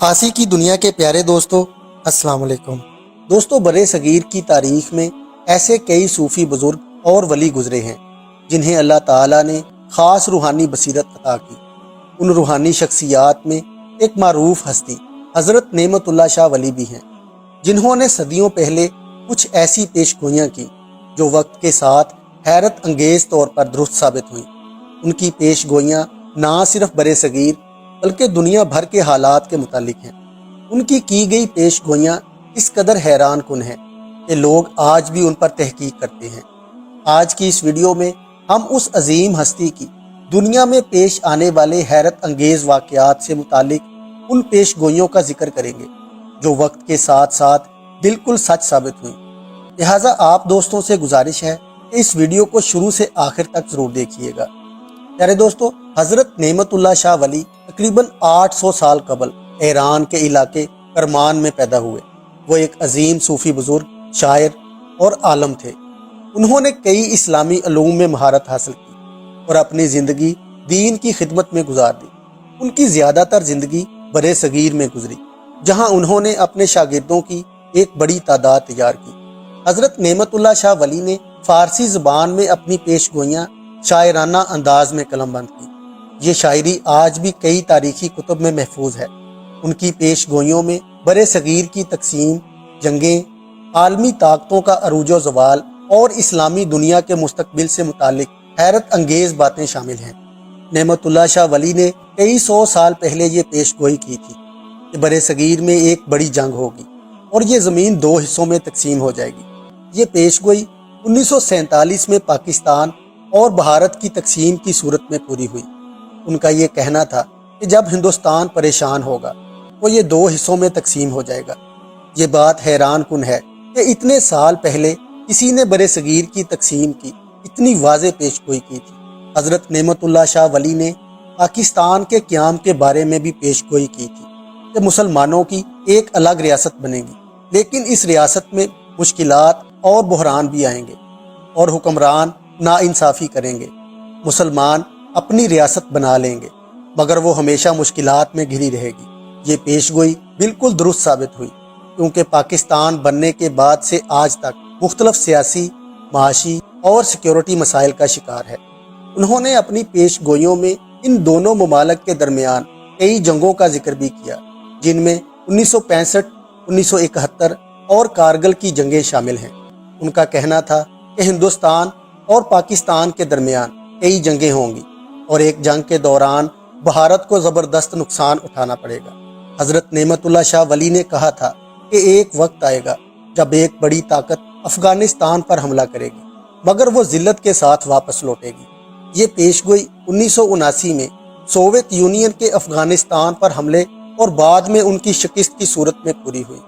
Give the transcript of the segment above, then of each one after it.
आसी की दुनिया के प्यारे दोस्तों, अस्सलाम वालेकुम। दोस्तों, बरे सगीर की तारीख में ऐसे कई सूफ़ी बुजुर्ग और वली गुजरे हैं जिन्हें अल्लाह ताला ने ख़ास रूहानी बसीरत अता की। उन रूहानी शख्सियात में एक मारूफ हस्ती हज़रत नेमतुल्लाह शाह वली भी हैं, जिन्होंने सदियों पहले कुछ ऐसी पेशगोइयाँ की जो वक्त के साथ हैरत अंगेज़ तौर पर दुरुस्त साबित हुई। उनकी पेशगोइयाँ ना सिर्फ बरे सगीर बल्कि दुनिया भर के हालात के मुतालिक हैं। उनकी की गई पेशगोइयाँ इस कदर हैरान कुन हैं कि लोग आज भी उन पर तहकीक करते हैं। आज की इस वीडियो में हम उस अजीम हस्ती की दुनिया में पेश आने वाले हैरत अंगेज़ वाक़यात से मुतालिक उन पेशगोइयों का जिक्र करेंगे जो वक्त के साथ साथ बिल्कुल सच साबित हुई। लिहाजा आप दोस्तों से गुजारिश है कि इस वीडियो को शुरू से आखिर तक ज़रूर देखिएगा। प्यारे दोस्तों, हज़रत नेमतुल्लाह शाह वली तकरीबन 800 साल कबल ईरान के इलाके करमान में पैदा हुए। वो एक अजीम सूफ़ी बुजुर्ग, शायर और आलम थे। उन्होंने कई इस्लामी उलूम में महारत हासिल की और अपनी ज़िंदगी दीन की खिदमत में गुजार दी। उनकी ज़्यादातर ज़िंदगी बरे सगीर में गुजरी, जहाँ उन्होंने अपने शागिर्दों की एक बड़ी तादाद तैयार की। हज़रत नेमतुल्लाह शाह वली ने फ़ारसी ज़बान में अपनी पेशगोइयाँ शायराना अंदाज में कलमबंद की। ये शायरी आज भी कई तारीखी कुतुब में महफूज है। उनकी पेशगोइयों में बरे सगीर की तकसीम, जंगें, आलमी ताकतों का अरूजो ज़वाल और इस्लामी दुनिया के मुस्तकबिल से मुतालिक हैरत अंगेज़ बातें शामिल हैं। नेमतुल्लाह शाह वली ने कई 100 साल पहले ये पेशगोई की थी कि बरे सगीर में एक बड़ी जंग होगी और ये ज़मीन 2 हिस्सों में तकसीम हो जाएगी। ये पेशगोई 1947 में पाकिस्तान और भारत की तकसीम की सूरत में पूरी हुई। उनका ये कहना था कि जब हिंदुस्तान परेशान होगा वो ये 2 हिस्सों में तकसीम हो जाएगा। ये बात हैरान कुन है कि इतने साल पहले किसी ने बरे सगीर की तकसीम की इतनी वाज़ेह पेशगोई की थी। हज़रत नेमतुल्लाह शाह वली ने पाकिस्तान के क़याम के बारे में भी पेशगोई की थी कि मुसलमानों की एक अलग रियासत बनेगी, लेकिन इस रियासत में मुश्किलात और बहरान भी आएंगे और हुक्मरान नाइंसाफ़ी करेंगे। मुसलमान अपनी रियासत बना लेंगे मगर वो हमेशा मुश्किलात में घिरी रहेगी। ये पेशगोई बिल्कुल दुरुस्त साबित हुई, क्योंकि पाकिस्तान बनने के बाद से आज तक मुख्तलिफ सियासी, माशी और सिक्योरिटी मसाइल का शिकार है। उन्होंने अपनी पेशगोइयों में इन दोनों ममालिक के दरमियान कई जंगों का जिक्र भी किया, जिनमें 1965, 1971 और कारगिल की जंगें शामिल हैं। उनका कहना था कि हिंदुस्तान और पाकिस्तान के दरमियान कई जंगें होंगी और एक जंग के दौरान भारत को ज़बरदस्त नुकसान उठाना पड़ेगा। हज़रत नेमतुल्लाह शाह वली ने कहा था कि एक वक्त आएगा जब एक बड़ी ताकत अफ़गानिस्तान पर हमला करेगी, मगर वो ज़िल्लत के साथ वापस लौटेगी। ये पेशगोई 1979 में सोवियत यूनियन के अफ़गानिस्तान पर हमले और बाद में उनकी शिकस्त की सूरत में पूरी हुई।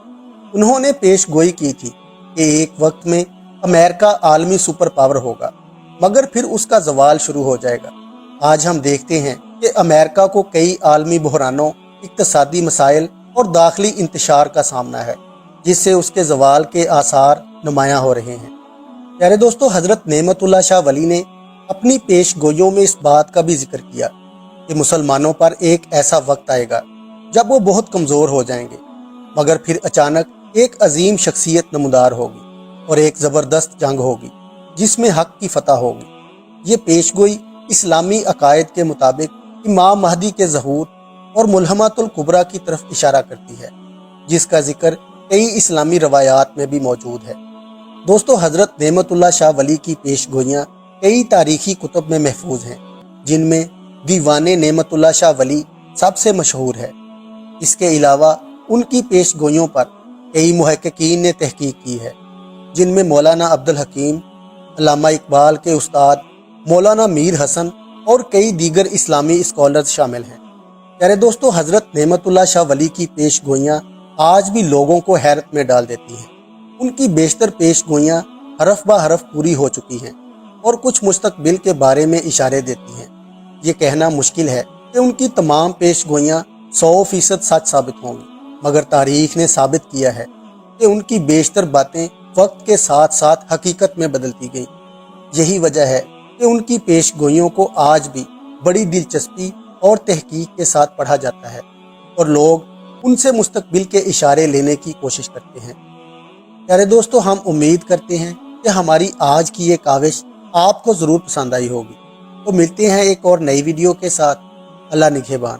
उन्होंने पेशगोई की थी कि एक वक्त में अमेरिका आलमी सुपर पावर होगा, मगर फिर उसका ज़वाल शुरू हो जाएगा। आज हम देखते हैं कि अमेरिका को कई आलमी बहरानों, इक़्तिसादी मसाइल और दाखिली इंतशार का सामना है, जिससे उसके ज़वाल के आसार नुमायां हो रहे हैं। प्यारे दोस्तों, हज़रत नेमतुल्लाह शाह वली ने अपनी पेशगोइयों में इस बात का भी जिक्र किया कि मुसलमानों पर एक ऐसा वक्त आएगा जब वो बहुत कमज़ोर हो जाएंगे, मगर फिर अचानक एक अजीम शख्सियत नमूदार होगी और एक ज़बरदस्त जंग होगी जिसमें हक की फतह होगी। ये पेशगोई इस्लामी अकायद के मुताबिक इमाम महदी के ज़हूर और मुल्हमतुल कुबरा की तरफ इशारा करती है, जिसका जिक्र कई इस्लामी रवायात में भी मौजूद है। दोस्तों, हज़रत नेमतुल्लाह शाह वली की पेशगोइयाँ कई तारीखी कुतुब में महफूज हैं, जिनमें दीवाने नेमतुल्लाह शाह वली सबसे मशहूर है। इसके अलावा उनकी पेशगोइयों पर कई मुहक्किकीन ने तहकीक की है, जिनमें मौलाना अब्दुल हकीम, अल्लामा इकबाल के उस्ताद मौलाना मीर हसन और कई दीगर इस्लामी स्कॉलर्स शामिल हैं। प्यारे दोस्तों, हज़रत नेमतुल्लाह शाह वली की पेशगोइयाँ आज भी लोगों को हैरत में डाल देती हैं। उनकी बेशतर पेशगोइयाँ हरफ ब हरफ पूरी हो चुकी हैं और कुछ मुस्तकबिल के बारे में इशारे देती हैं। ये कहना मुश्किल है कि उनकी तमाम पेशगोइयाँ 100% सच साबित होंगी, मगर तारीख ने साबित किया है कि उनकी बेशतर बातें वक्त के साथ साथ हकीकत में बदलती गई। यही वजह है कि उनकी पेशगोइयों को आज भी बड़ी दिलचस्पी और तहकीक के साथ पढ़ा जाता है और लोग ان سے مستقبل کے اشارے لینے کی کوشش کرتے ہیں۔ پیارے دوستو، ہم امید کرتے ہیں کہ ہماری آج کی یہ کاوش آپ کو ضرور پسند آئی ہوگی۔ تو ملتے ہیں ایک اور نئی ویڈیو کے ساتھ۔ اللہ نگہبان۔